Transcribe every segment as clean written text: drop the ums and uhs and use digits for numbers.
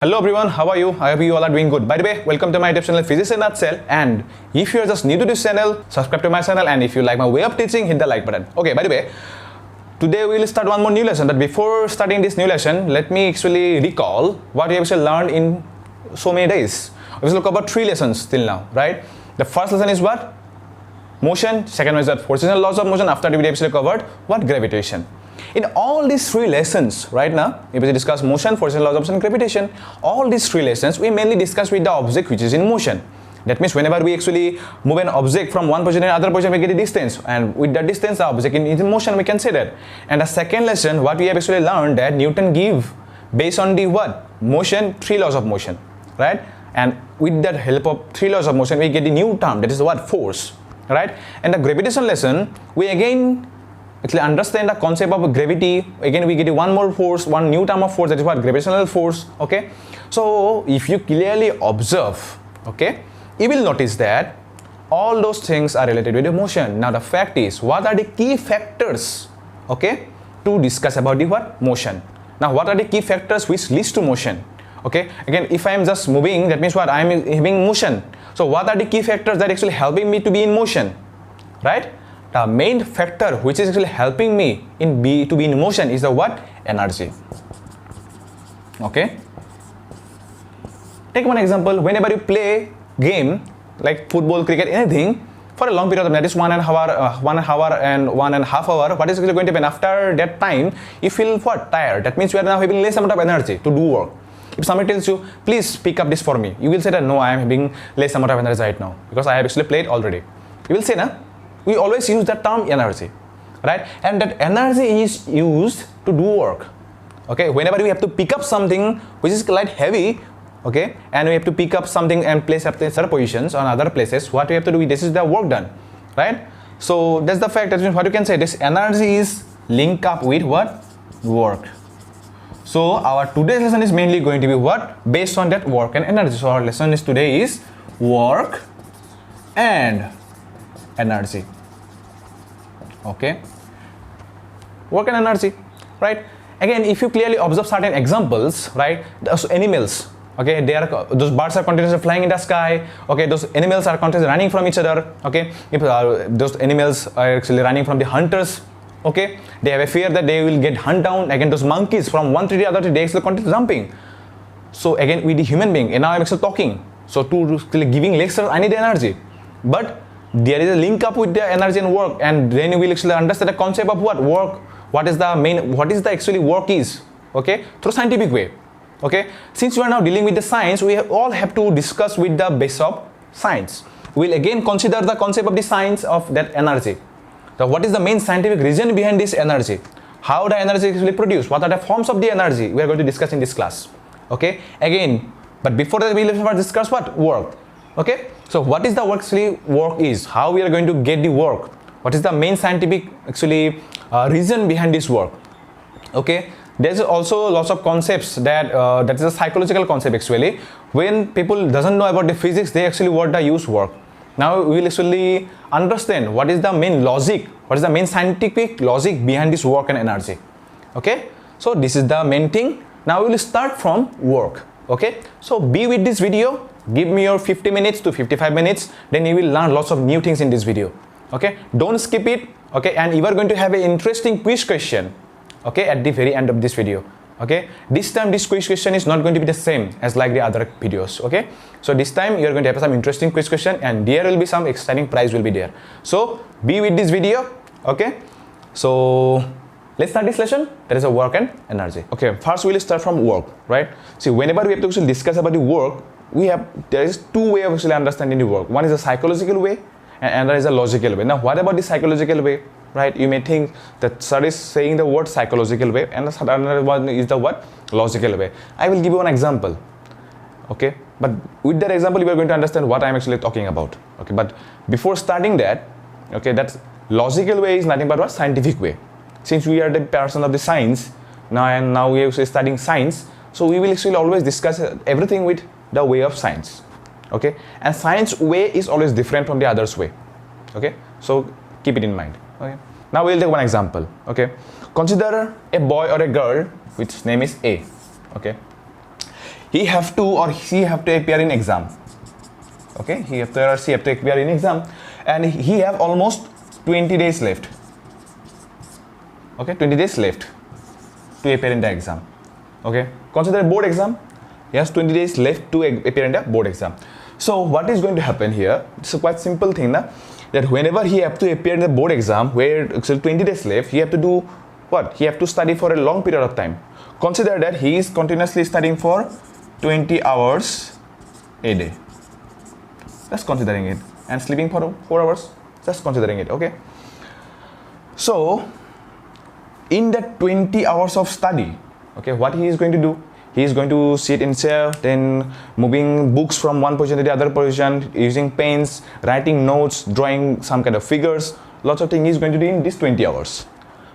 Hello everyone, how are you? I hope you all are doing good. By the way, welcome to my YouTube channel Physics in Nutshell. And if you are just new to this channel, subscribe to my channel. And if you like my way of teaching, hit the like button. Okay, by the way, today we will start one more new lesson. But before starting this new lesson, let me actually recall what we have actually learned in so many days. We will cover 3 lessons till now, right? The first lesson is what? Motion. Second one is that forces and laws of motion. After that, we actually covered what? Gravitation. In all these 3 lessons, right now, if we discuss motion, forces and laws of motion, and gravitation, all these 3 lessons, we mainly discuss with the object which is in motion. That means whenever we actually move an object from one position to another position, we get a distance. And with that distance, the object is in motion, we can say that. And the second lesson, what we have actually learned that Newton give based on the what? Motion, 3 laws of motion, right? And with that help of 3 laws of motion, we get the new term, that is what? Force, right? And the gravitation lesson, we again actually understand the concept of gravity. Again, we get one more force, one new term of force, that is what? Gravitational force. Okay, so if you clearly observe, okay, you will notice that all those things are related with the motion. Now the fact is, what are the key factors, okay, to discuss about the what? Motion. Now what are the key factors which leads to motion? Okay, again, if I am just moving, that means what? I am having motion. So what are the key factors that actually helping me to be in motion, right? The main factor which is actually helping me to be in motion is the what? Energy. Okay. Take one example. Whenever you play game like football, cricket, anything for a long period of time, that is 1 hour and 1.5 hours, what is actually going to happen? After that time, you feel what? Tired. That means you are now having less amount of energy to do work. If somebody tells you, please pick up this for me, you will say that no, I am having less amount of energy right now because I have actually played already. You will say, na? We always use that term energy, right? And that energy is used to do work. Okay, whenever we have to pick up something which is quite heavy, okay, and we have to pick up something and place at certain positions on other places, what we have to do, this is the work done, right? So that's the fact. That means what you can say, this energy is linked up with what? Work. So our today's lesson is mainly going to be what? Based on that work and energy. So our lesson is today is work and energy. Okay, work and energy, right? Again, if you clearly observe certain examples, right, those animals, okay, those birds are continuously flying in the sky, okay, those animals are continuously running from each other, okay, if those animals are actually running from the hunters, okay, they have a fear that they will get hunted down. Again, those monkeys from one tree to the other tree, they actually continue jumping. So again, with the human being, and now I'm actually talking, so to giving lectures, I need energy, but there is a link up with the energy and work, and then you will actually understand the concept of what work, what is the actually work is, okay, through scientific way. Okay, since we are now dealing with the science, we all have to discuss with the base of science. We will again consider the concept of the science of that energy. So what is the main scientific reason behind this energy? How the energy is actually produced? What are the forms of the energy? We are going to discuss in this class. Okay, again, but before that we will first discuss what? Work. Okay, so what is the work is? How we are going to get the work? What is the main scientific actually reason behind this work? Okay, there's also lots of concepts that that is a psychological concept actually. When people doesn't know about the physics, they actually what they use work. Now we will actually understand what is the main logic, what is the main scientific logic behind this work and energy. Okay, so this is the main thing. Now we will start from work. Okay, so be with this video. Give me your 50 minutes to 55 minutes, then you will learn lots of new things in this video. Okay, don't skip it. Okay, and you are going to have an interesting quiz question, okay, at the very end of this video. Okay, this time this quiz question is not going to be the same as like the other videos. Okay, so this time you are going to have some interesting quiz question, and there will be some exciting prize will be there. So be with this video. Okay, so let's start this lesson. That is a work and energy. Okay, first we will start from work, right? See, whenever we have to actually discuss about the work, there is 2 ways of actually understanding the work. One is a psychological way and another is a logical way. Now what about the psychological way, right? You may think that sir is saying the word psychological way and another one is the what? Logical way. I will give you one example. Okay, but with that example you are going to understand what I am actually talking about. Okay, but before starting that, okay, that logical way is nothing but what? Scientific way. Since we are the person of the science now we are actually studying science, so we will actually always discuss everything with the way of science. Okay, and science way is always different from the others way. Okay, so keep it in mind. Okay, now we'll take one example. Okay, consider a boy or a girl which name is A. Okay, he have to or she have to appear in exam. Okay, he have to or she have to appear in exam, and he have almost 20 days left. Okay, 20 days left to appear in the exam. Okay, consider a board exam. He has 20 days left to appear in the board exam. So what is going to happen here? It's a quite simple thing, na? That whenever he have to appear in the board exam, where actually 20 days left, he have to do what? He have to study for a long period of time. Consider that he is continuously studying for 20 hours a day. Just considering it. And sleeping for 4 hours. Just considering it. Okay. So in that 20 hours of study, okay, what he is going to do? He is going to sit in chair, then moving books from one position to the other position, using pens, writing notes, drawing some kind of figures. Lots of things he is going to do in these 20 hours.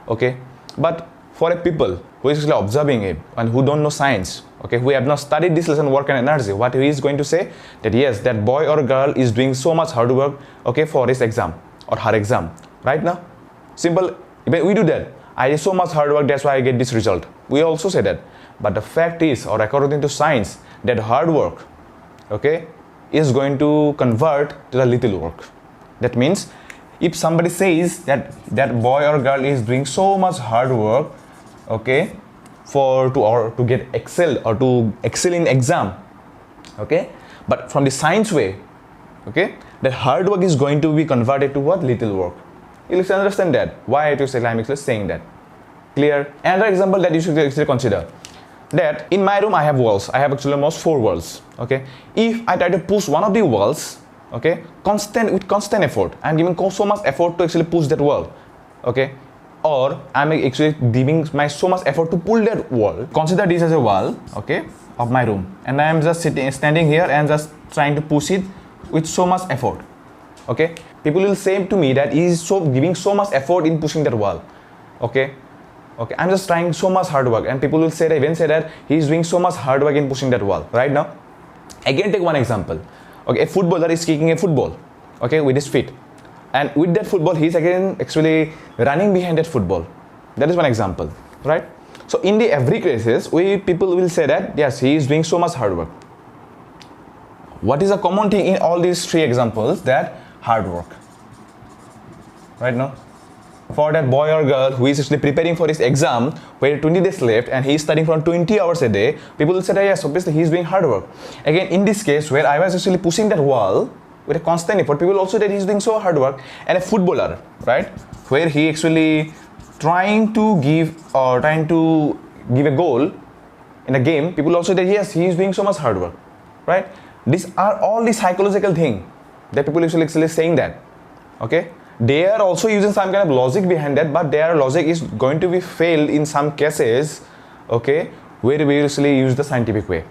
Okay. But for a people who is actually observing it and who don't know science, okay, who have not studied this lesson work and energy, what he is going to say that yes, that boy or girl is doing so much hard work, okay, for his exam or her exam. Right now, simple. We do that. I did so much hard work, that's why I get this result. We also say that. But the fact is, or according to science, that hard work, okay, is going to convert to the little work. That means if somebody says that that boy or girl is doing so much hard work, okay, to get excel or to excel in exam, okay, but from the science way, okay, that hard work is going to be converted to what? Little work. You should understand that. Why I am actually saying that. Clear? Another example that you should actually consider. That in my room I have walls. I have actually almost 4 walls. Okay. If I try to push one of the walls, okay, with constant effort, I'm giving so much effort to actually push that wall. Okay. Or I'm actually giving so much effort to pull that wall. Consider this as a wall, okay, of my room, and I am just standing here and just trying to push it with so much effort. Okay. People will say to me that he is giving so much effort in pushing that wall. Okay. Okay, I'm just trying so much hard work, and people will say that he is doing so much hard work in pushing that wall. Right now, again take one example. Okay, a footballer is kicking a football, okay, with his feet, and with that football he is again actually running behind that football. That is one example, right? So in the every cases, people will say that yes, he is doing so much hard work. What is a common thing in all these 3 examples? That hard work. Right now, for that boy or girl who is actually preparing for his exam, where 20 days left and he is studying for 20 hours a day, people will say that yes, obviously he is doing hard work. Again, in this case where I was actually pushing that wall with a constant effort, people also that he is doing so hard work. And a footballer, right, where he actually trying to give a goal in a game, people also that yes, he is doing so much hard work, right? These are all the psychological thing that people actually saying that, okay. They are also using some kind of logic behind that, but their logic is going to be failed in some cases, okay, where we actually use the scientific way,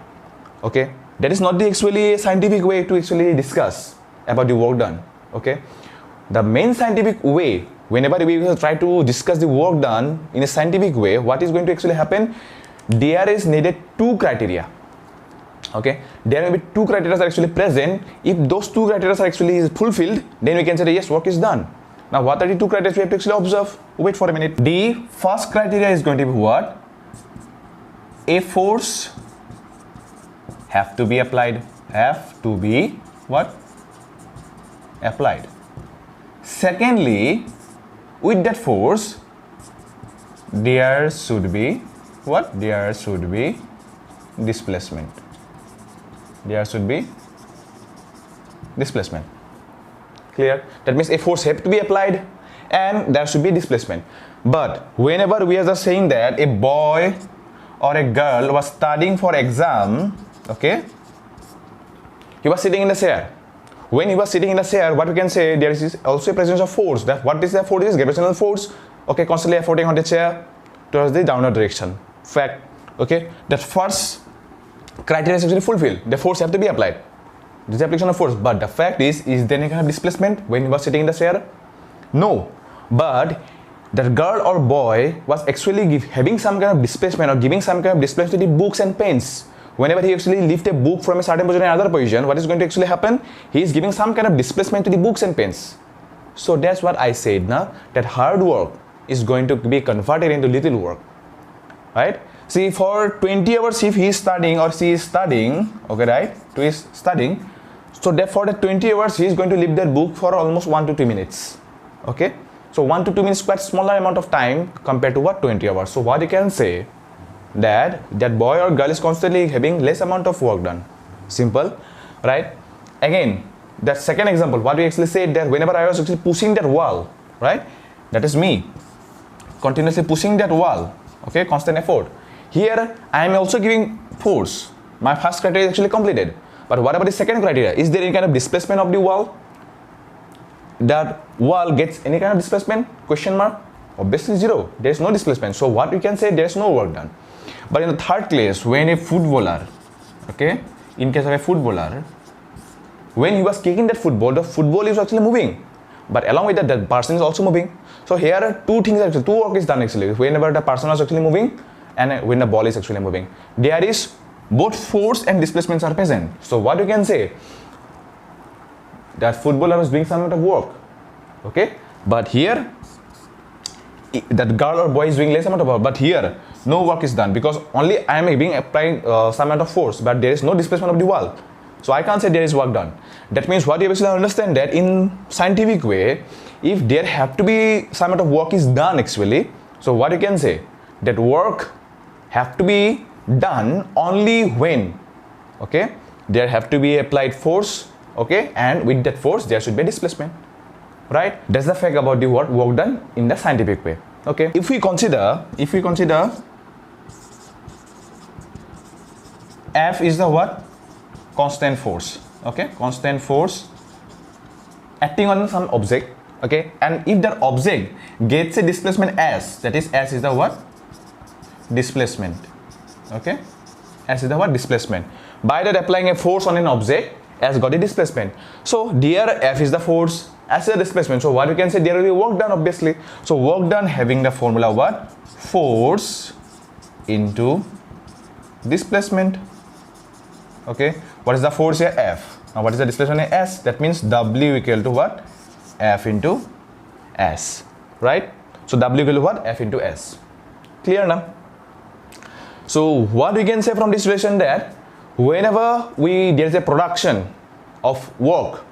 okay. That is not the actually scientific way to actually discuss about the work done, okay. The main scientific way, whenever we try to discuss the work done in a scientific way, what is going to actually happen? There is needed 2 criteria. Okay, there may be 2 criteria are actually present. If those 2 criteria are actually fulfilled, then we can say that yes, work is done. Now, what are the 2 criteria we have to actually observe? Wait for a minute. The first criteria is going to be what? A force have to be applied. Have to be what? Applied. Secondly, with that force, there should be what? There should be displacement. There should be displacement. Clear? That means a force have to be applied and there should be displacement. But whenever we are just saying that a boy or a girl was studying for exam, okay, he was sitting in the chair. When he was sitting in the chair, what we can say, there is also a presence of force. That what is the force? Is gravitational force, okay, constantly efforting on the chair towards the downward direction. Fact, okay, that first criteria is actually fulfilled. The force have to be applied. This is the application of force. But the fact is there any kind of displacement when he was sitting in the chair? No. But that girl or boy was actually having some kind of displacement or giving some kind of displacement to the books and pens. Whenever he actually lift a book from a certain position to another position, what is going to actually happen? He is giving some kind of displacement to the books and pens. So that's what I said now, that hard work is going to be converted into little work. Right? See, for 20 hours if he is studying or she is studying, okay, right, to is studying, so for the 20 hours he is going to leave their book for almost 1 to 2 minutes, okay. So 1 to 2 minutes quite smaller amount of time compared to what, 20 hours. So what you can say, that boy or girl is constantly having less amount of work done. Simple, right? Again, that second example, what we actually said, that whenever I was actually pushing that wall, right, that is me continuously pushing that wall, okay, constant effort. Here I am also giving force. My first criteria is actually completed, but what about the second criteria? Is there any kind of displacement of the wall? That wall gets any kind of displacement? Question mark. Obviously zero. There is no displacement. So what we can say, there is no work done. But in the third case, when a footballer, okay, in case of a footballer, when he was kicking that football, the football is actually moving, but along with that, the person is also moving. So here are two things, actually two work is done actually. Whenever the person is actually moving and when the ball is actually moving, there is both force and displacements are present. So what you can say, that footballer is doing some amount of work, okay, but here that girl or boy is doing less amount of work, but here no work is done because only I am applying some amount of force, but there is no displacement of the wall. So I can't say there is work done. That means what you actually understand, that in scientific way, if there have to be some amount of work is done actually, so what you can say, that work have to be done only when, okay, there have to be applied force, okay, and with that force there should be a displacement, right? That's the fact about the work done in the scientific way, okay. If we consider F is the what? Constant force, okay, constant force acting on some object, okay, and if that object gets a displacement S, that is S is the what? Displacement, okay, S is the what? Displacement. By that applying a force on an object, S got a displacement. So there F is the force, S is the displacement. So what we can say, there will be work done obviously. So work done having the formula what? Force into displacement, okay. What is the force here? F. Now what is the displacement here? S. That means W equal to what? F into S, right? So W equal to what? F into S. Clear now? So what we can say from this relation, that whenever there is a production of work,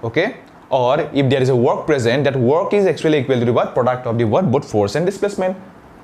okay, or if there is a work present, that work is actually equal to the what? Product of the what? Both force and displacement,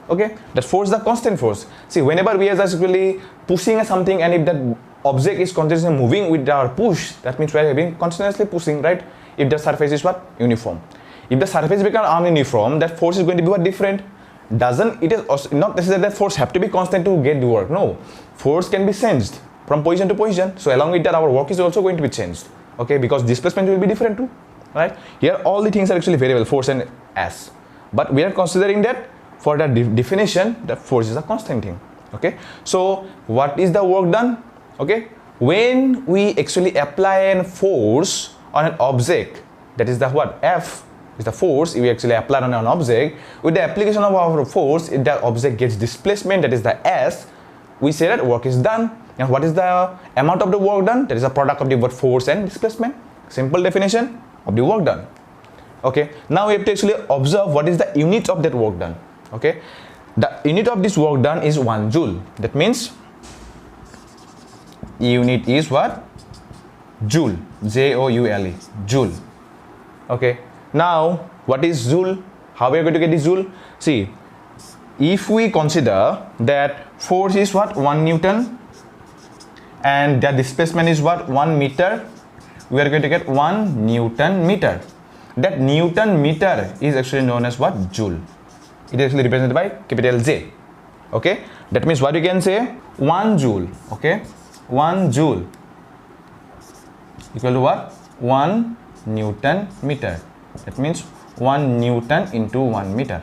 okay. That force is the constant force. See, whenever we are actually pushing something, and if that object is continuously moving with our push, that means we are having continuously pushing, right? If the surface is what? Uniform. If the surface becomes ununiform, that force is going to be what? Different. It is not necessary that force have to be constant to get the work. No, force can be changed from position to position. So along with that, our work is also going to be changed, okay, because displacement will be different too, right? Here all the things are actually variable, force and S, but we are considering that for the definition, the force is a constant thing, okay. So what is the work done? Okay, when we actually apply a force on an object, that is the what? F is the force we actually apply on an object. With the application of our force, if that object gets displacement, that is the S, we say that work is done. And what is the amount of the work done? That is a product of the what? Force and displacement. Simple definition of the work done. Okay, now we have to actually observe what is the unit of that work done. Okay, the unit of this work done is 1 joule. That means unit is what? Joule. Joule. Joule. Okay. Now, what is joule? How we are going to get the joule? See, if we consider that force is what? 1 Newton and the displacement is what? 1 meter, we are going to get 1 Newton meter. That Newton meter is actually known as what? Joule. It is actually represented by capital J. Okay. That means what you can say? 1 joule. Okay. 1 joule equal to what? 1 Newton meter. That means 1 Newton into 1 meter.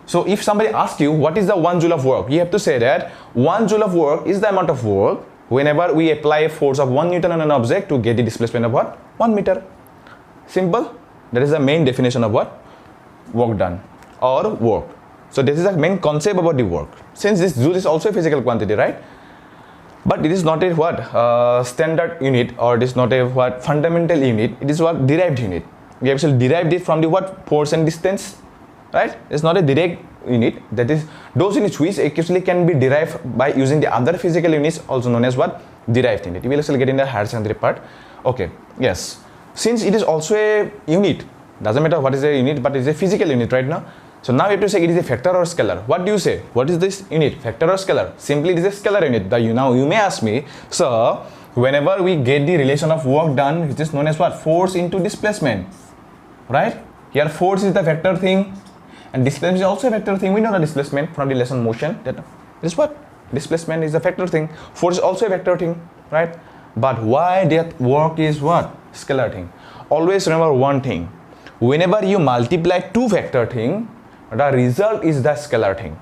So if somebody asks you what is the 1 joule of work, you have to say that 1 joule of work is the amount of work whenever we apply a force of 1 Newton on an object to get the displacement of what? 1 meter. Simple. That is the main definition of what? Work done or work. So this is the main concept about the work. Since this joule is also a physical quantity, right? But it is not a what? Standard unit, or it is not a what? Fundamental unit. It is what? Derived unit. We actually derived it from the what? Force and distance, right? It's not a direct unit, that is those units which actually can be derived by using the other physical units, also known as what? Derived unit. You will actually get in the higher secondary part. Okay, yes. Since it is also a unit, doesn't matter what is a unit, but it's a physical unit right now. So now you have to say it is a vector or scalar. What do you say? What is this unit? Vector or scalar? Simply it is a scalar unit. Now you may ask me, so whenever we get the relation of work done, which is known as what? Force into displacement, right? Here force is the vector thing and displacement is also a vector thing. We know the displacement from the lesson motion. That is what? Displacement is a vector thing. Force is also a vector thing, right? But why that work is what? Scalar thing. Always remember one thing. Whenever you multiply two vector thing, the result is the scalar thing.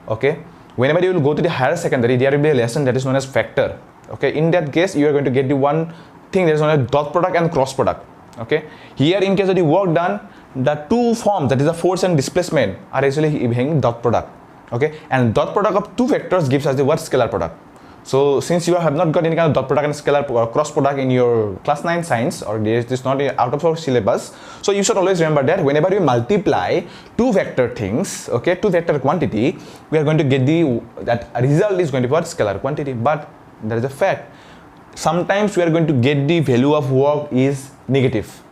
Okay? Whenever you will go to the higher secondary, there will be a lesson that is known as vector. Okay? In that case, you are going to get the one thing that is known as dot product and cross product. Okay? Here, in case of the work done, the two forms, that is the force and displacement, are actually having dot product. Okay? And dot product of two vectors gives us the what? Scalar product. So since you have not got any kind of dot product and scalar or cross product in your class 9 science, or this is not out of our syllabus, so you should always remember that whenever you multiply two vector things, okay, two vector quantity, we are going to get that result is going to be what? Scalar quantity. But there is a fact. Sometimes we are going to get the value of work is negative.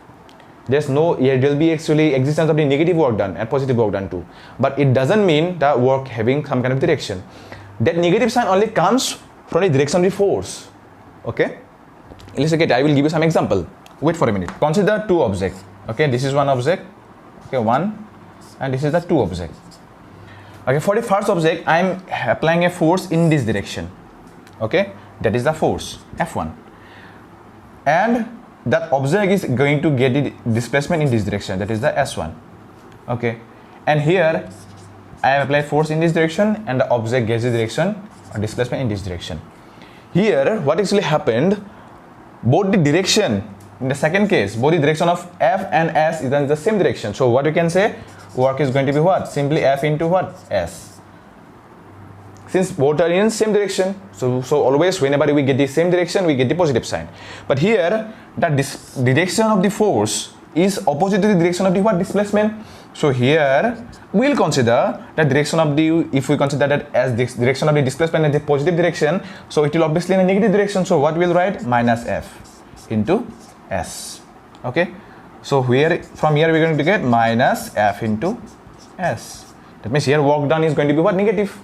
There will be actually existence of the negative work done and positive work done too. But it doesn't mean the work having some kind of direction. That negative sign only comes from the direction of the force. Okay? Let's get. I will give you some example. Wait for a minute. Consider two objects. Okay, this is one object. Okay, one, and this is the two object. Okay, for the first object, I am applying a force in this direction. Okay, that is the force F1, and that object is going to get the displacement in this direction. That is the S1. Okay, and here I have applied force in this direction, and the object gets the direction or displacement in this direction. Here, what actually happened, both the direction, in the second case, both the direction of F and S is in the same direction. So what you can say, work is going to be what? Simply F into what? S. Since both are in same direction, so always whenever we get the same direction, we get the positive sign. But here, the direction of the force is opposite to the direction of the what? Displacement. So here we will consider the direction of the, if we consider that as the direction of the displacement in the positive direction, so it will obviously in a negative direction. So what we will write? Minus F into S. Okay. So here, from here we are going to get minus F into S. That means here work done is going to be what? Negative.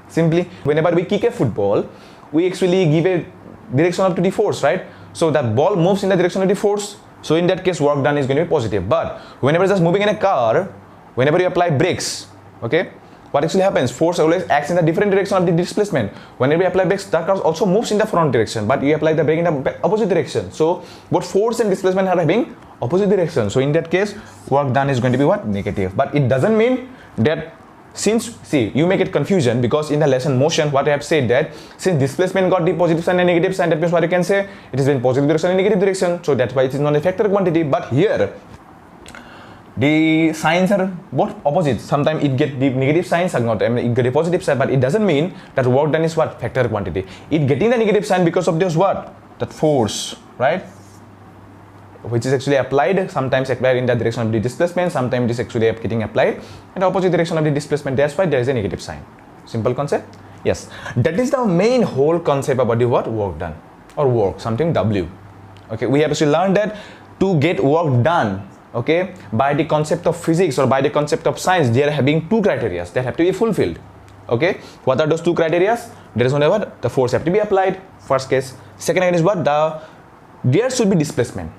Simply, whenever we kick a football, we actually give a direction up to the force, right? So that ball moves in the direction of the force. So in that case, work done is going to be positive. But whenever it's just moving in a car, whenever you apply brakes, okay, what actually happens? Force always acts in the different direction of the displacement. Whenever you apply brakes, that car also moves in the front direction, but you apply the brake in the opposite direction. So both force and displacement are having opposite direction. So in that case, work done is going to be what? Negative. But it doesn't mean that, since, see, you may get confusion because in the lesson motion, what I have said that since displacement got the positive sign and negative sign, that means what you can say, it is in positive direction and negative direction. So that's why it is not a vector quantity. But here, the signs are both opposite. Sometimes it get the negative sign, sometimes it get a positive sign, but it doesn't mean that work done is what? Vector quantity. It getting the negative sign because of this what? That force, right? Which is actually applied, sometimes applied in the direction of the displacement, sometimes it is actually getting applied in the opposite direction of the displacement. That's why there is a negative sign. Simple concept? Yes. That is the main whole concept about the what? Work done or work, something W. Okay, we have actually learned that to get work done, okay, by the concept of physics or by the concept of science, they are having two criteria that have to be fulfilled. Okay, what are those two criteria? There is only what? The force have to be applied, first case. Second case is what? There should be displacement.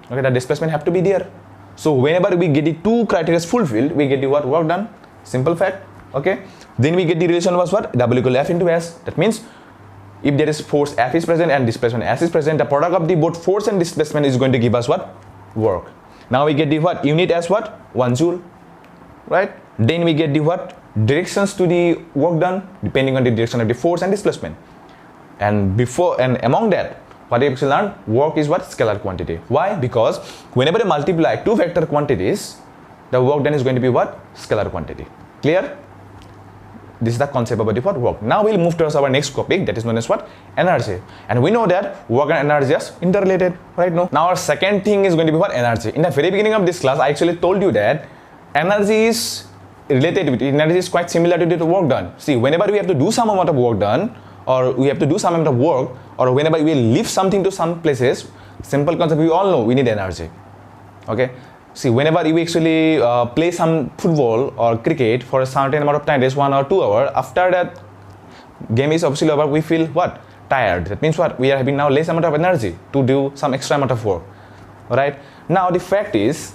Okay, the displacement have to be there. So whenever we get the two criteria fulfilled, we get the what? Work done. Simple fact. Okay. Then we get the relation was what? W equal F into S. That means if there is force F is present and displacement S is present, the product of the both force and displacement is going to give us what? Work. Now we get the what? Unit as what? 1 joule. Right? Then we get the what? Directions to the work done depending on the direction of the force and displacement. And before and among that, what we actually learned, work is what? Scalar quantity. Why? Because whenever you multiply two vector quantities, the work done is going to be what? Scalar quantity. Clear? This is the concept about the what? Work. Now we'll move towards our next topic, that is known as what? Energy. And we know that work and energy are interrelated, right? Now our second thing is going to be what? Energy. In the very beginning of this class, I actually told you that energy is related with energy is quite similar to the work done. See, whenever we have to do some amount of work done, or we have to do some amount of work, or whenever we lift something to some places, simple concept we all know, we need energy. Okay. See, whenever we actually play some football or cricket for a certain amount of time, just 1 or 2 hours, after that game is obviously over, we feel what? Tired. That means what? We are having now less amount of energy to do some extra amount of work. Alright. Now the fact is,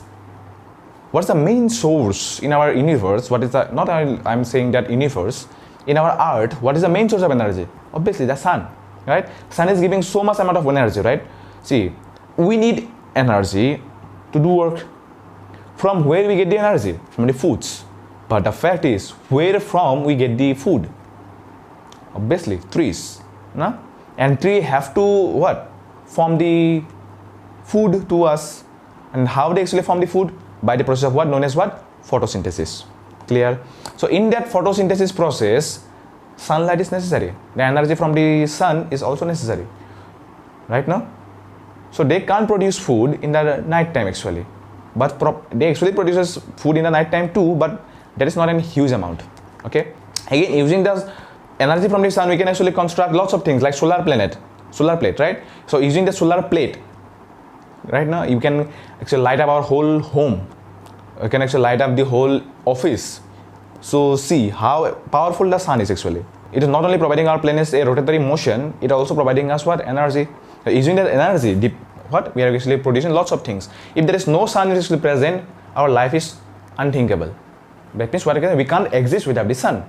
what's the main source in our universe? What is the, not I'm saying that universe, in our earth, what is the main source of energy? Obviously the sun, right? Sun is giving so much amount of energy, right? See, we need energy to do work. From where we get the energy? From the foods. But the fact is, where from we get the food? Obviously, trees. No? And trees have to what? Form the food to us. And how they actually form the food? By the process of what? Known as what? Photosynthesis. Clear? So in that photosynthesis process, sunlight is necessary. The energy from the sun is also necessary. Right now? So they can't produce food in the night time actually. But they actually produces food in the night time too, but that is not a huge amount. Okay? Again, using the energy from the sun, we can actually construct lots of things like solar plate, right? So using the solar plate, right now you can actually light up our whole home. You can actually light up the whole office. So see how powerful the sun is actually. It is not only providing our planets a rotatory motion, it also providing us what? Energy. Using that energy, what? We are actually producing lots of things. If there is no sun actually present, our life is unthinkable. That means what? We can't exist without the sun.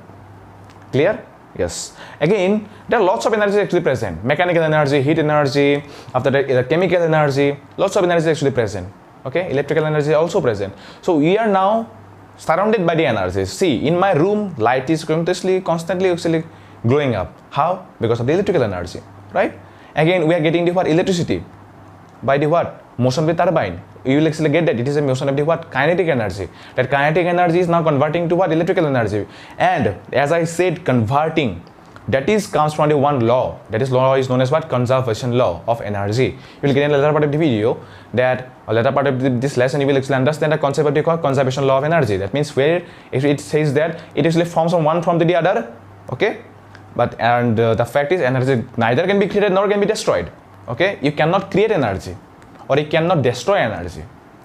Clear? Yes. Again, there are lots of energy actually present. Mechanical energy, heat energy, after that chemical energy, lots of energy actually present. Okay, electrical energy also present. So we are now surrounded by the energy. See, in my room, light is constantly actually glowing up. How? Because of the electrical energy, right? Again, we are getting the what? Electricity. By the what? Motion of the turbine. You will actually get that it is a motion of the what? Kinetic energy. That kinetic energy is now converting to what? Electrical energy. And as I said, converting, that is comes from the one law. That is law is known as what? Conservation law of energy. You will get in a later part of the video that a later part of this lesson you will actually understand the concept of the conservation law of energy. That means where it says that it actually forms from one from the other. Okay. But the fact is energy neither can be created nor can be destroyed. Okay, you cannot create energy or you cannot destroy energy,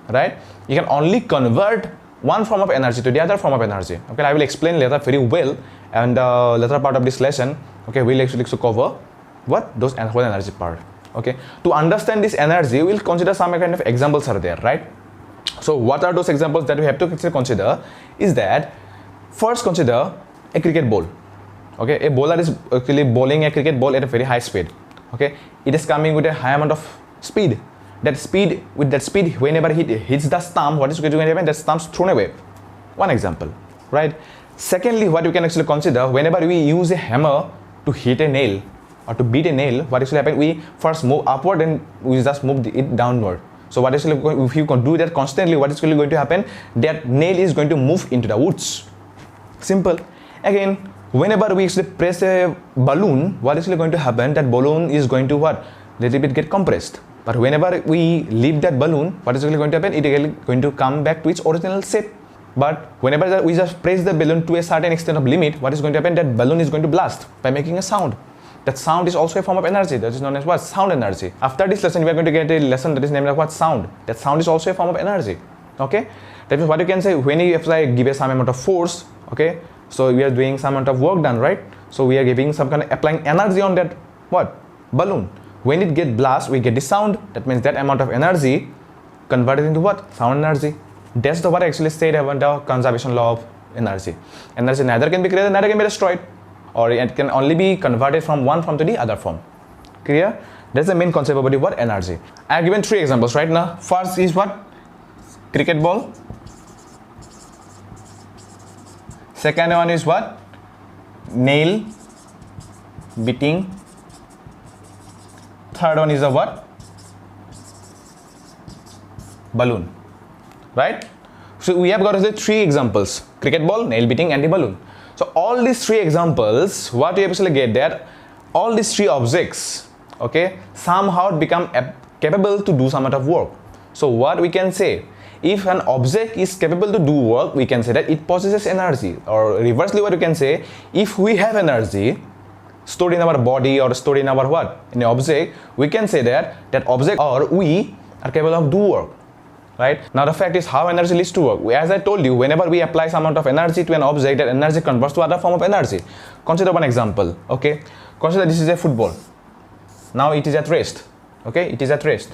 right? You can only convert one form of energy to the other form of energy. Okay, I will explain later very well, and later part of this lesson, okay, we'll actually cover what those whole energy part. Okay, to understand this energy, we'll consider some kind of examples are there, right? So what are those examples that we have to consider? Is that first consider a cricket ball. Okay, a bowler is actually bowling a cricket ball at a very high speed. Okay, it is coming with a high amount of speed. With that speed, whenever it hits the stump, what is going to happen? That stump's thrown away. One example, right? Secondly, what you can actually consider, whenever we use a hammer to hit a nail or to beat a nail, what actually happen? We first move upward and we just move it downward. So what actually, if you can do that constantly, what is really going to happen? That nail is going to move into the woods. Simple. Again, whenever we actually press a balloon, what is actually going to happen? That balloon is going to what? Little bit get compressed. But whenever we leave that balloon, what is really going to happen? It is going to come back to its original shape. But whenever we just press the balloon to a certain extent of limit, what is going to happen? That balloon is going to blast by making a sound. That sound is also a form of energy. That is known as what? Sound energy. After this lesson, we are going to get a lesson that is named like what? Sound. That sound is also a form of energy. Okay? That means what you can say, when you give a some amount of force, okay? So we are doing some amount of work done, right? So we are giving some kind of applying energy on that what? Balloon. When it gets blast, we get the sound. That means that amount of energy converted into what? Sound energy. That's the what I actually said about the conservation law of energy. Energy neither can be created, neither can be destroyed. Or it can only be converted from one form to the other form. Clear? That's the main concept about the what? Energy. I have given 3 examples right now. First is what? Cricket ball. Second one is what? Nail beating. Third one is a what? Balloon. Right? So we have got 3 examples: cricket ball, nail beating, and the balloon. So all these 3 examples, what you actually get that all these 3 objects, okay, somehow become capable to do some amount of work. So what we can say, if an object is capable to do work, we can say that it possesses energy. Or reversely, what you can say, if we have energy stored in our body or stored in our what? In an object, we can say that that object or we are capable of do work. Right? Now the fact is how energy leads to work. As I told you, whenever we apply some amount of energy to an object, that energy converts to other form of energy. Consider one example. Okay, consider this is a football. Now it is at rest. Okay, it is at rest.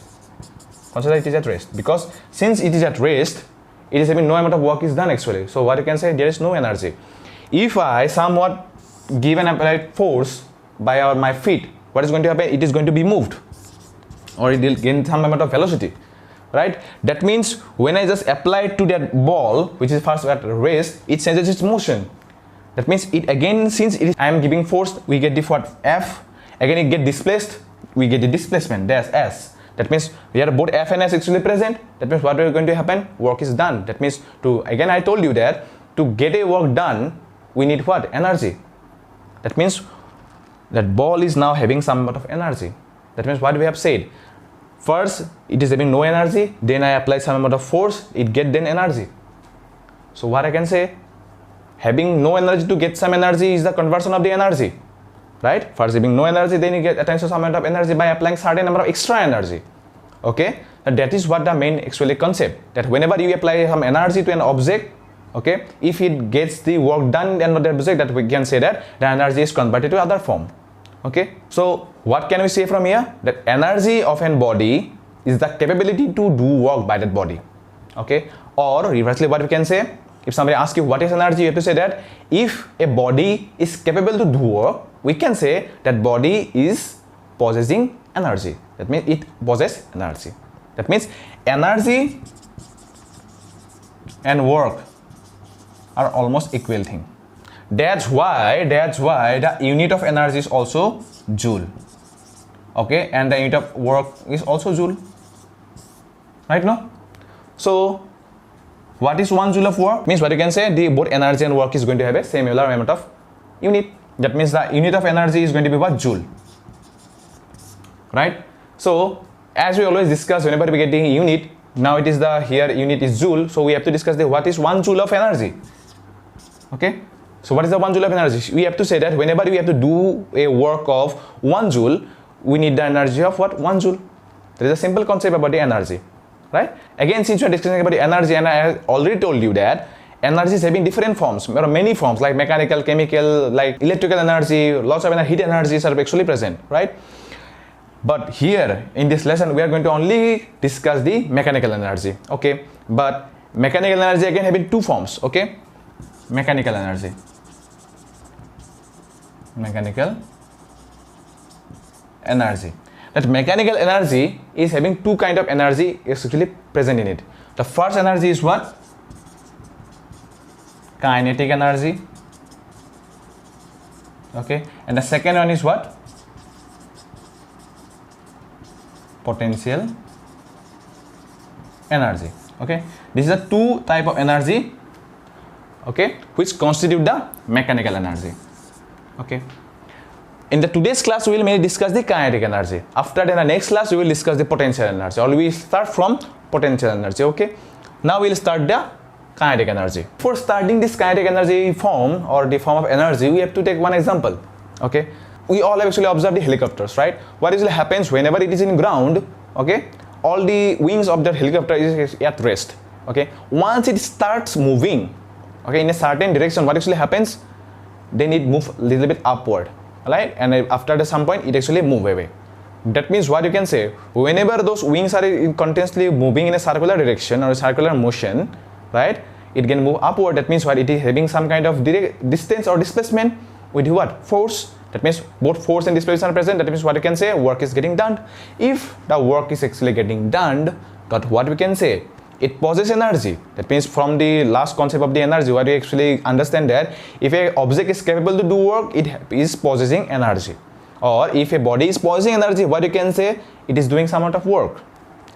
Consider it is at rest, because since it is at rest, it is having no amount of work is done actually. So what you can say, there is no energy. If I somewhat give an applied force by my feet, what is going to happen? It is going to be moved, or it will gain some amount of velocity, right? That means when I just apply it to that ball, which is first at rest, it changes its motion. That means it again, since it is, I am giving force, we get the what? F. Again it get displaced, we get the displacement, that's S. That means here both F and S actually present. That means what is going to happen? Work is done. That means again I told you that to get a work done, we need what? Energy. That means that ball is now having some amount of energy. That means what we have said. First, it is having no energy, then I apply some amount of force, it get then energy. So what I can say, having no energy to get some energy is the conversion of the energy. Right? First having no energy, then you get attention some amount of energy by applying certain number of extra energy. Okay? And that is what the main actually concept. That whenever you apply some energy to an object, okay, if it gets the work done in another object, that we can say that the energy is converted to other form. Okay? So what can we say from here? That energy of an body is the capability to do work by that body. Okay? Or reversely, what we can say, if somebody asks you what is energy, you have to say that if a body is capable to do work, we can say that body is possessing energy. That means it possesses energy. That means energy and work are almost equal thing. That's why the unit of energy is also joule. Okay, and the unit of work is also joule. Right now? So what is 1 joule of work? Means what you can say, the both energy and work is going to have a similar amount of unit. That means the unit of energy is going to be what? Joule. Right? So as we always discuss, whenever we get the unit, now it is the here unit is joule, so we have to discuss the what is 1 joule of energy. Okay? So what is the 1 joule of energy? We have to say that whenever we have to do a work of 1 joule, we need the energy of what? 1 joule. There is a simple concept about the energy. Right? Again, since we are discussing about the energy, and I have already told you that energy is having different forms, there are many forms like mechanical, chemical, like electrical energy, lots of heat energies are actually present, right? But here in this lesson, we are going to only discuss the mechanical energy, okay? But mechanical energy again having two forms, okay? Mechanical energy. That mechanical energy is having two kind of energy is actually present in it. The first energy is what? Kinetic energy. Okay, and the second one is what? Potential energy. Okay, this is a two type of energy, okay, which constitute the mechanical energy. Okay. In the today's class, we will mainly discuss the kinetic energy. After that, in the next class, we will discuss the potential energy. Or we will start from potential energy. Okay. Now we will start the kinetic energy. For starting this kinetic energy form or the form of energy, we have to take one example. Okay. We all have actually observed the helicopters, right? What usually happens whenever it is in ground, okay, all the wings of that helicopter is at rest. Okay. Once it starts moving, okay, in a certain direction, what actually happens? Then it moves a little bit upward. Right, and after some point it actually move away. That means what you can say, whenever those wings are continuously moving in a circular direction or a circular motion, right, it can move upward. That means what? It is having some kind of direct distance or displacement with what? Force. That means both force and displacement are present. That means what you can say, work is getting done. If the work is actually getting done, but what we can say, it possesses energy. That means from the last concept of the energy, what we actually understand that if a object is capable to do work, it is possessing energy. Or if a body is possessing energy, what you can say, it is doing some amount of work.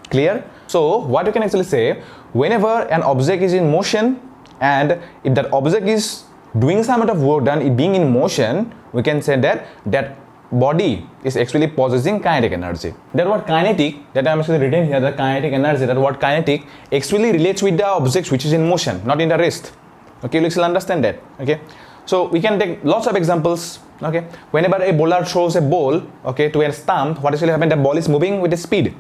Clear? So what you can actually say, whenever an object is in motion and if that object is doing some amount of work done, it being in motion, we can say that that body is actually possessing kinetic energy. That word kinetic that I am actually written here, the kinetic energy, that word kinetic actually relates with the object which is in motion, not in the rest. Okay, you will understand that. Okay, so we can take lots of examples. Okay, whenever a bowler throws a ball, okay, to a stump, what actually happens? The ball is moving with a speed,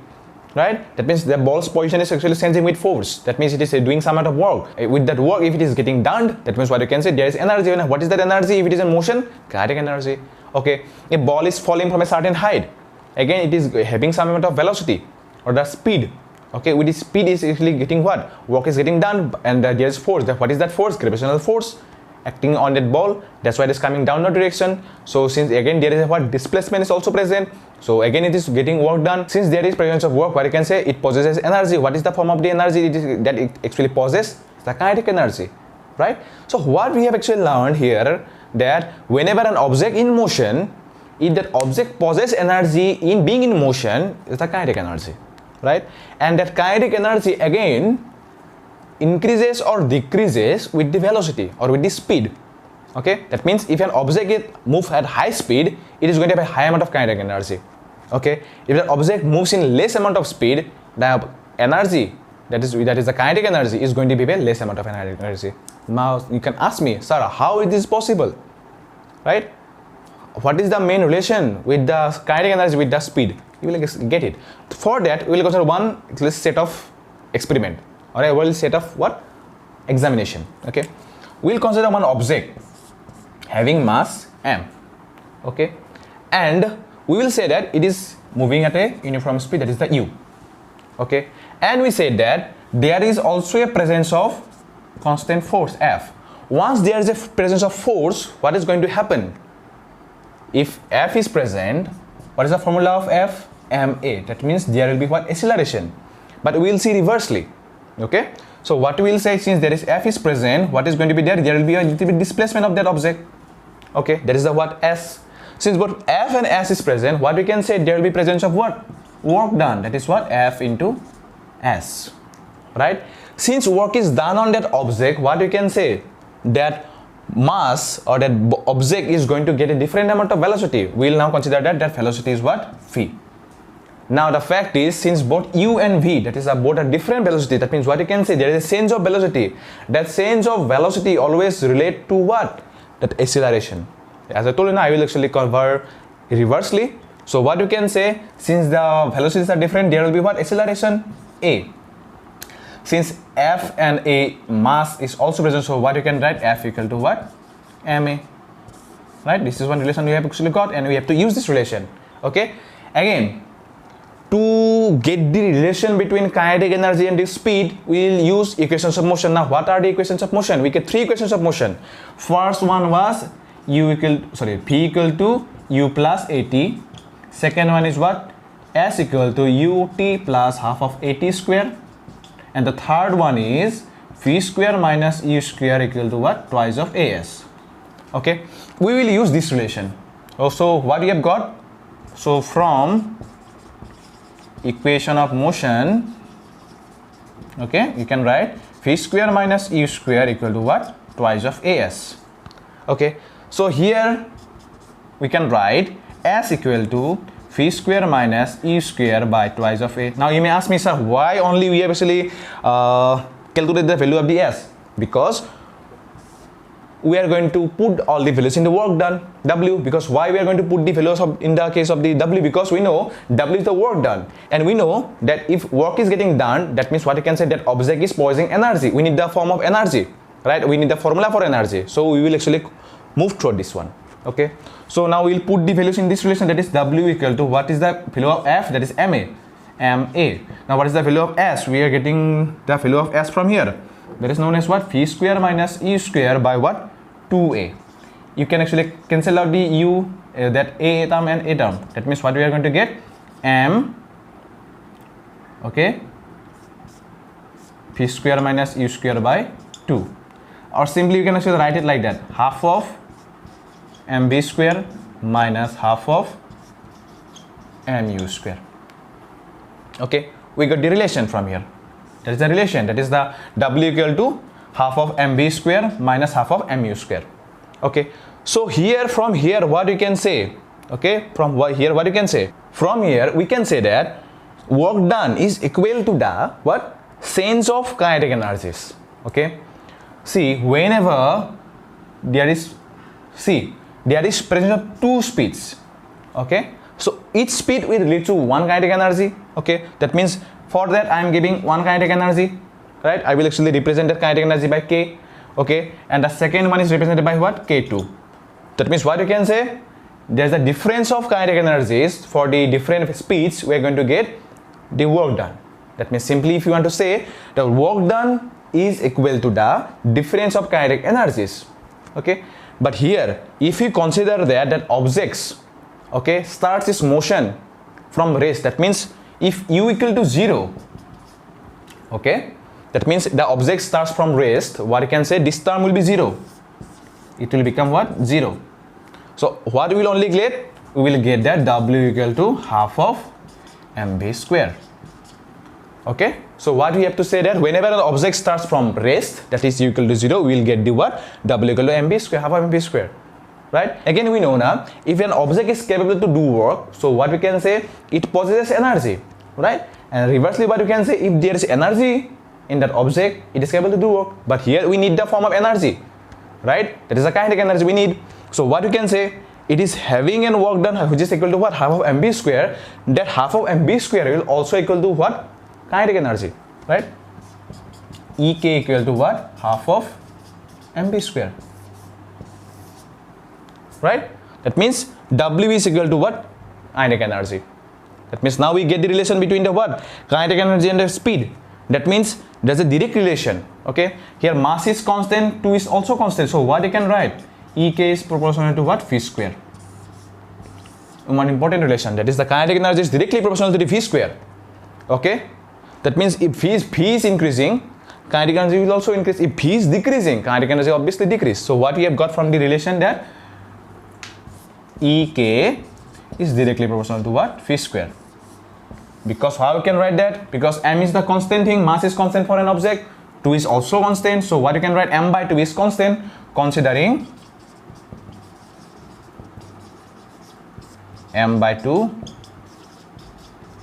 right? That means the ball's position is actually changing with force. That means it is doing some amount of work. With that work, if it is getting done, that means what you can say, there is energy. What is that energy? If it is in motion, kinetic energy. Okay, a ball is falling from a certain height. Again, it is having some amount of velocity or the speed. Okay, with the speed is actually getting what? Work is getting done, and there is force. What is that force? Gravitational force acting on that ball. That's why it is coming downward direction. So since again there is a what? Displacement is also present. So again it is getting work done. Since there is presence of work, what you can say, it possesses energy. What is the form of the energy it actually possesses? The kinetic energy, right? So what we have actually learned here, that whenever an object in motion, if that object possesses energy in being in motion, is the kinetic energy, right? And that kinetic energy again increases or decreases with the velocity or with the speed. Okay, that means if an object moves at high speed, it is going to have a high amount of kinetic energy. Okay, if the object moves in less amount of speed, the energy that is the kinetic energy is going to be a less amount of kinetic energy. Now you can ask me, sir, how it is possible, right? What is the main relation with the kinetic energy with the speed? You will get it. For that, we will consider one set of experiment, or a well set of what? Examination. Okay, we will consider one object having mass m. Okay, and we will say that it is moving at a uniform speed, that is the u. Okay, and we say that there is also a presence of constant force F. Once there is a presence of force, what is going to happen? If F is present, what is the formula of F? ma. That means there will be what? Acceleration. But we will see reversely. Okay, so what we will say, since there is F is present, what is going to be there? There will be a little bit displacement of that object. Okay, that is the what? S. Since both F and S is present, what we can say, there will be presence of what? Work done. That is what? F into S. Right? Since work is done on that object, what we can say, that mass or that object is going to get a different amount of velocity. We will now consider that velocity is what? V. Now the fact is, since both u and v, that is both a different velocity, that means what you can say, there is a change of velocity. That change of velocity always relate to what? That acceleration. As I told you now, I will actually convert reversely. So what you can say, since the velocities are different, there will be what? Acceleration a. Since F and a mass is also present, so what you can write? F equal to what? ma. Right? This is one relation we have actually got, and we have to use this relation. Okay? Again, to get the relation between kinetic energy and the speed, we will use equations of motion. Now, what are the equations of motion? We get three equations of motion. First one was P equal to u plus at. Second one is what? S equal to ut plus half of at square. And the third one is v square minus u square equal to what? Twice of as. Okay, we will use this relation. So what we have got? So from equation of motion, okay, you can write v square minus u square equal to what? Twice of as. Okay, so here we can write s equal to v square minus e square by twice of a. Now you may ask me, sir, why only we have actually calculated the value of the s? Because we are going to put all the values in the work done, w. Because why we are going to put the values of, in the case of the w? Because we know w is the work done, and we know that if work is getting done, that means what you can say, that object is possessing energy. We need the form of energy, right? We need the formula for energy. So we will actually move toward this one. Okay, so now we'll put the values in this relation, that is w equal to what is the value of f? That is ma. Now what is the value of s? We are getting the value of s from here. That is known as what? V square minus e square by what? 2a. You can actually cancel out the u, that a term and a term. That means what we are going to get? M, okay, v square minus u square by 2. Or simply you can actually write it like that: half of mv square minus half of mu square. Okay, we got the relation from here. That is the relation, that is the w equal to half of mv square minus half of mu square. Okay, so here, from here, what you can say, Okay, from here what you can say? From here we can say that work done is equal to the what? Change of kinetic energies. Okay, see, whenever there is presence of two speeds. Okay, so each speed will lead to one kinetic energy. Okay, that means for that I am giving one kinetic energy, right? I will actually represent that kinetic energy by K. Okay, and the second one is represented by what? K2. That means what you can say? There's a difference of kinetic energies for the different speeds. We are going to get the work done. That means simply if you want to say the work done is equal to the difference of kinetic energies. Okay, but here if you consider that objects, okay, starts its motion from rest, that means if u equal to 0, okay, that means the object starts from rest, what you can say, this term will be 0. It will become what? 0. So what we will only get? We will get that W equal to half of mv square. Okay, so what we have to say that whenever the object starts from rest, that is u equal to 0, we will get the what? W equal to mv square, half of mv square. Right? Again, we know now, if an object is capable to do work, so what we can say, it possesses energy, right? And reversely, what we can say, if there is energy in that object, it is capable to do work. But here we need the form of energy, right? That is the kinetic energy we need. So what you can say, it is having an work done which is equal to what? Half of mv square. That half of mv square will also equal to what? Kinetic energy, right? Ek equal to what? Half of mv square. Right? That means W is equal to what? Kinetic energy. That means now we get the relation between the what? Kinetic energy and the speed. That means there's a direct relation. Okay? Here mass is constant, 2 is also constant. So what you can write? Ek is proportional to what? V square. One important relation, that is the kinetic energy is directly proportional to the V square. Okay? That means if V is increasing, kinetic energy will also increase. If V is decreasing, kinetic energy obviously decrease. So what we have got from the relation that Ek is directly proportional to what? V square. Because how you can write that? Because m is the constant thing, mass is constant for an object, 2 is also constant. So what you can write? M by 2 is constant, considering m by 2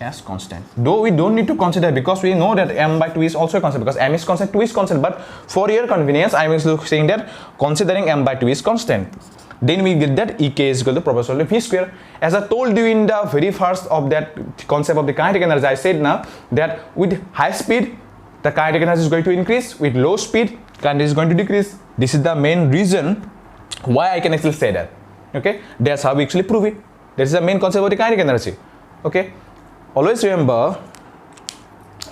as constant. Though we don't need to consider, because we know that m by 2 is also constant, because m is constant, 2 is constant. But for your convenience, I am saying that considering m by 2 is constant, then we get that Ek is equal to proportional to V square. As I told you in the very first of that concept of the kinetic energy, I said now that with high speed, the kinetic energy is going to increase. With low speed, kinetic is going to decrease. This is the main reason why I can actually say that. Okay, that's how we actually prove it. This is the main concept of the kinetic energy. Okay, always remember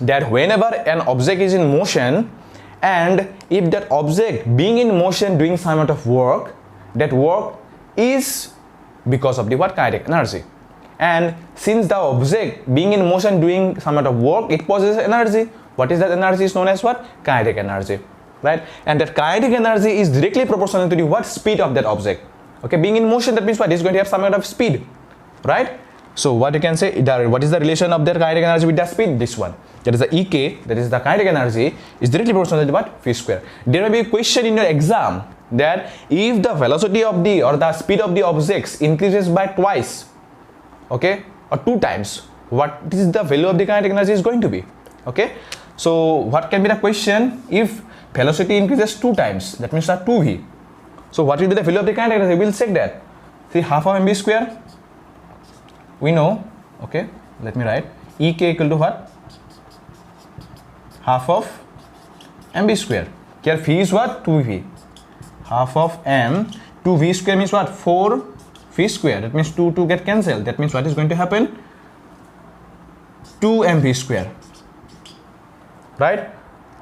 that whenever an object is in motion, and if that object being in motion doing some amount of work, that work is because of the what? Kinetic energy. And since the object being in motion doing some amount of work, it possesses energy. What is that energy? Is known as what? Kinetic energy, right? And that kinetic energy is directly proportional to the what? Speed of that object. Okay, being in motion, that means what? It's going to have some amount of speed, right? So what you can say, what is the relation of that kinetic energy with the speed? This one. That is the Ek, that is the kinetic energy, is directly proportional to what? V square. There may be a question in your exam that if the velocity of the or the speed of the objects increases by twice, okay, or 2 times, what is the value of the kinetic energy is going to be? Okay, so what can be the question? If velocity increases 2 times, that means that 2v. So what will be the value of the kinetic energy? We will check that. See, half of mv square, we know. Okay, let me write Ek equal to what? Half of mv square. Here v is what? 2v. Half of m, 2v square means what? 4v square. That means 2 get cancelled. That means what is going to happen? 2mv square, right?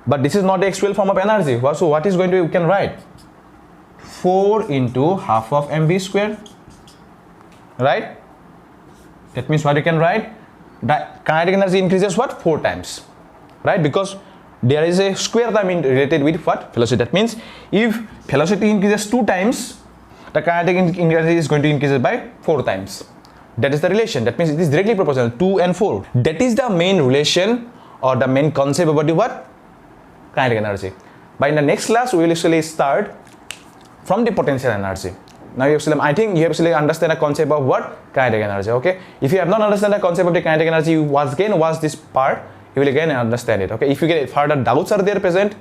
But this is not the actual form of energy. So what is going to, you can write 4 into half of mv square, right? That means what you can write? The kinetic energy increases what? 4 times, right? Because there is a square term related with what? Velocity. That means if velocity increases 2 times, the kinetic energy is going to increase by 4 times. That is the relation. That means it is directly proportional, 2 and 4. That is the main relation or the main concept about the what? Kinetic energy. But in the next class, we will actually start from the potential energy. Now you have I think you have to understand the concept of what? Kinetic energy. Okay, if you have not understand the concept of the kinetic energy, you once again watch this part, you will again understand it. Okay, if you get further doubts are there present,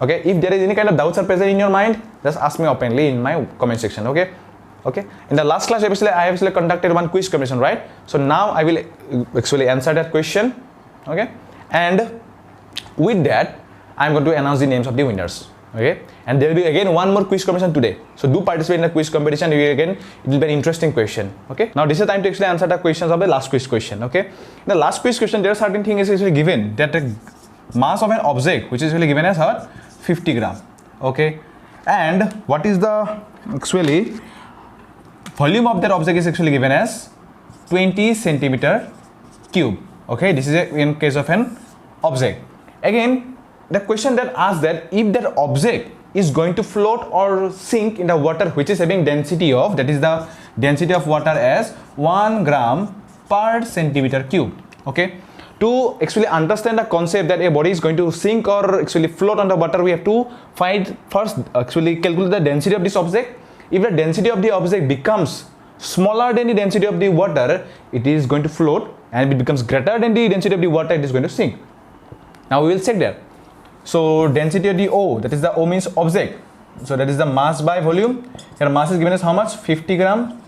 okay, if there is any kind of doubts are present in your mind, just ask me openly in my comment section. Okay, in the last class I have conducted one quiz competition, right? So now I will actually answer that question. Okay, and with that I am going to announce the names of the winners. Okay, and there will be again one more quiz competition today, so do participate in the quiz competition. It will be an interesting question. Okay, now this is the time to actually answer the questions of the last quiz question. Okay, in the last quiz question there are certain things is actually given, that the mass of an object which is really given as 50 gram. Okay, and what is the actually volume of that object is actually given as 20 centimeter cube. Okay, this is in case of an object. Again, the question that asks that if that object is going to float or sink in the water which is having density of, that is the density of water as 1 gram per centimeter cube. Okay, to actually understand the concept that a body is going to sink or actually float on the water, we have to find first actually calculate the density of this object. If the density of the object becomes smaller than the density of the water, it is going to float, and if it becomes greater than the density of the water, it is going to sink. Now we will check that. So density of the O, that is the O means object, so that is the mass by volume. Here mass is given as how much? 50 gram,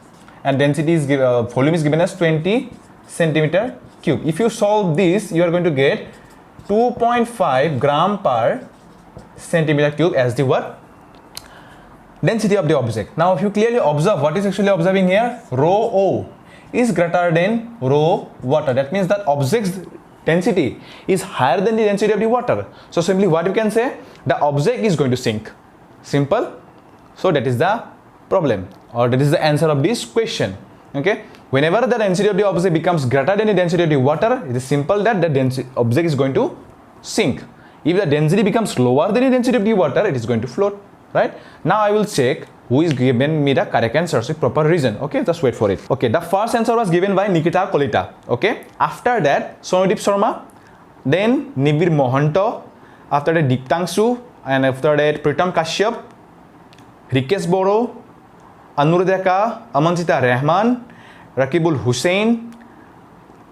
and density is volume is given as 20 centimeter cube. If you solve this, you are going to get 2.5 gram per centimeter cube as the what? Density of the object. Now if you clearly observe, what is actually observing here? Rho O is greater than rho water. That means that object's density is higher than the density of the water. So simply what you can say, the object is going to sink. Simple. So that is the problem, or that is the answer of this question. Okay, whenever the density of the object becomes greater than the density of the water, it is simple that the object is going to sink. If the density becomes lower than the density of the water, it is going to float. Right, now I will check who is given me the correct answer with proper reason. Okay, just wait for it. Okay, the first answer was given by Nikita Kolita. Okay, after that Sonodip Sharma, then Nibir Mohanto, after that Diptangsu, and after that Pritam Kashyap, Rikesh Boro, Anurudeka, Amanjita Rahman, Rakibul Hussain,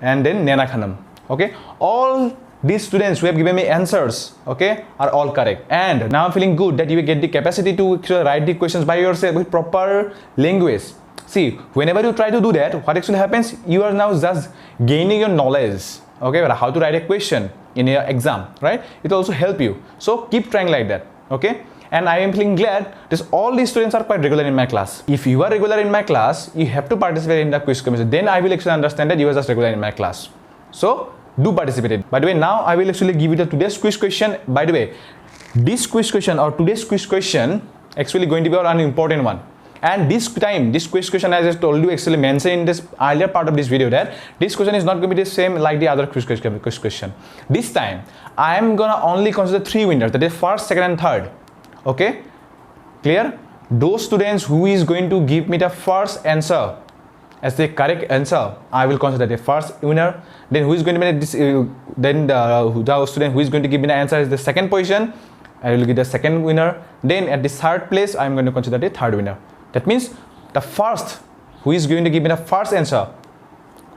and then Nena Khanam. Okay, all these students who have given me answers, okay, are all correct. And now I'm feeling good that you will get the capacity to write the questions by yourself with proper language. See, whenever you try to do that, what actually happens, you are now just gaining your knowledge, okay, how to write a question in your exam, right? It will also help you. So keep trying like that, okay? And I am feeling glad that all these students are quite regular in my class. If you are regular in my class, you have to participate in the quiz competition. Then I will actually understand that you are just regular in my class. So do participate. By the way, now I will actually give you the today's quiz question. By the way, this quiz question or today's quiz question actually going to be an important one. And this time, this quiz question, as I told you, actually mentioned in this earlier part of this video, that this question is not going to be the same like the other quiz question. This time, I am gonna only consider 3 winners, that is first, second, and third. Okay, clear? Those students who is going to give me the first answer as the correct answer, I will consider the first winner. Then who is going to be this? Then the student who is going to give me the answer is the second position, I will give the second winner. Then at the third place, I am going to consider the third winner. That means the first who is going to give me the first answer,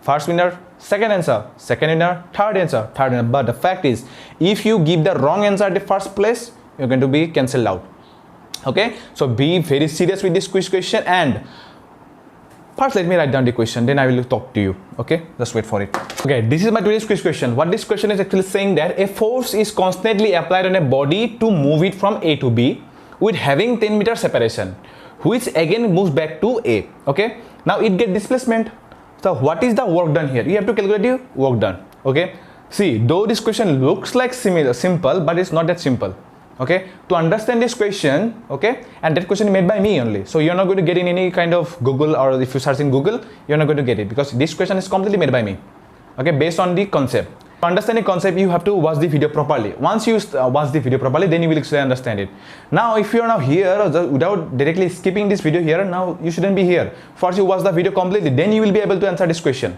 first winner, second answer, second winner, third answer, third winner. But the fact is, if you give the wrong answer at the first place, you're going to be cancelled out. Okay, so be very serious with this quiz question. And first, let me write down the question, then I will talk to you. Okay, just wait for it. Okay, this is my today's quiz question. What this question is actually saying, that a force is constantly applied on a body to move it from A to B with having 10 meter separation, which again moves back to A. Okay, now it gets displacement. So what is the work done here? You have to calculate the work done. Okay, see, though this question looks like simple, but it's not that simple. Okay, to understand this question, okay, and that question is made by me only, so you're not going to get in any kind of Google, or if you search in Google, you're not going to get it, because this question is completely made by me, okay, based on the concept. To understand the concept, you have to watch the video properly. Once you watch the video properly, then you will actually understand it. Now if you are now here without directly skipping this video here, now you shouldn't be here. First you watch the video completely, then you will be able to answer this question.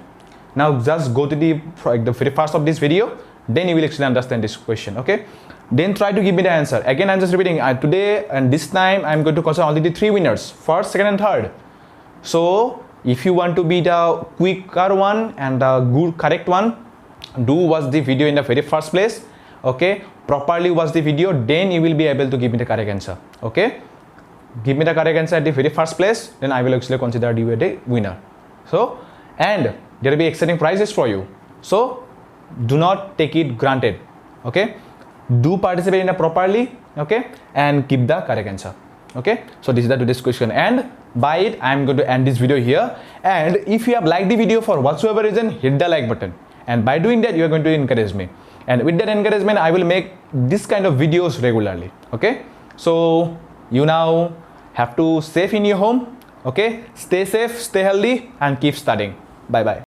Now just go to the very first of this video, then you will actually understand this question. Okay, then try to give me the answer. Again, I'm just repeating, today and this time I'm going to consider only the 3 winners, first, second and third. So if you want to be the quicker one and the good correct one, do watch the video in the very first place. Okay, properly watch the video, then you will be able to give me the correct answer. Okay, give me the correct answer at the very first place, then I will actually consider you as the winner. So, and there will be exciting prizes for you. So do not take it granted. Okay, do participate in it properly. Okay, and give the correct answer. Okay, so this is the today's question, and by it I am going to end this video here. And if you have liked the video for whatsoever reason, hit the like button, and by doing that you are going to encourage me, and with that encouragement I will make this kind of videos regularly. Okay, so you now have to safe in your home. Okay, stay safe, stay healthy, and keep studying. Bye bye.